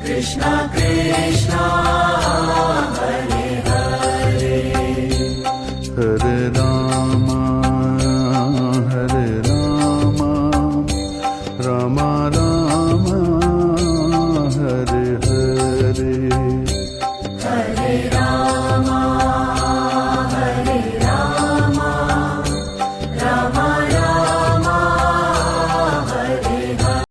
Krishna Krishna Hare Hare Hare Rama Hare Rama Rama Rama Hare Hare Hare Rama Hare Rama Rama Rama Hare Hare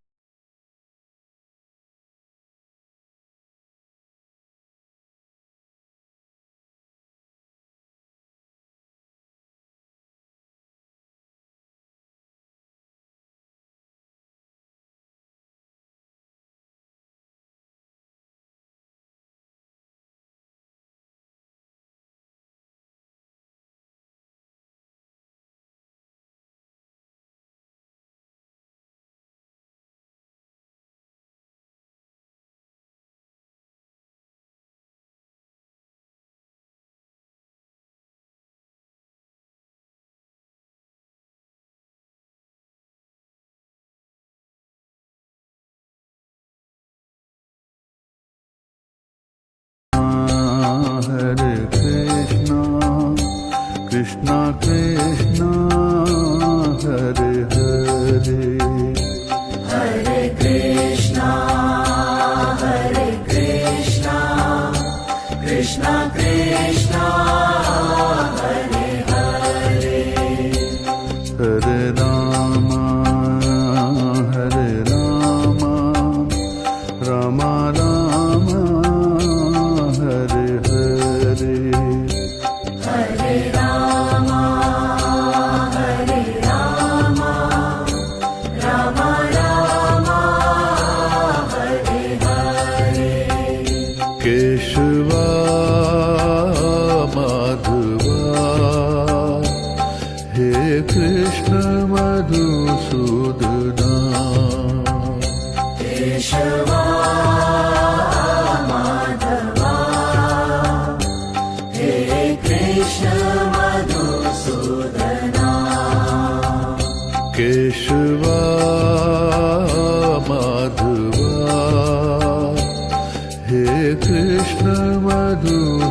Krishna Krishna Hare Hare Hare Krishna Hare Krishna Krishna Krishna Hare Hare Hare Rama Hare Rama Rama Rama Hare Hare Hare Rama Hare Rama Rama Rama Hare Hare Keshava Madhava He Krishna Madhusudana Keshava Madhava He Krishna Madhusudana Keshava Madhava He Krishna Madhusudana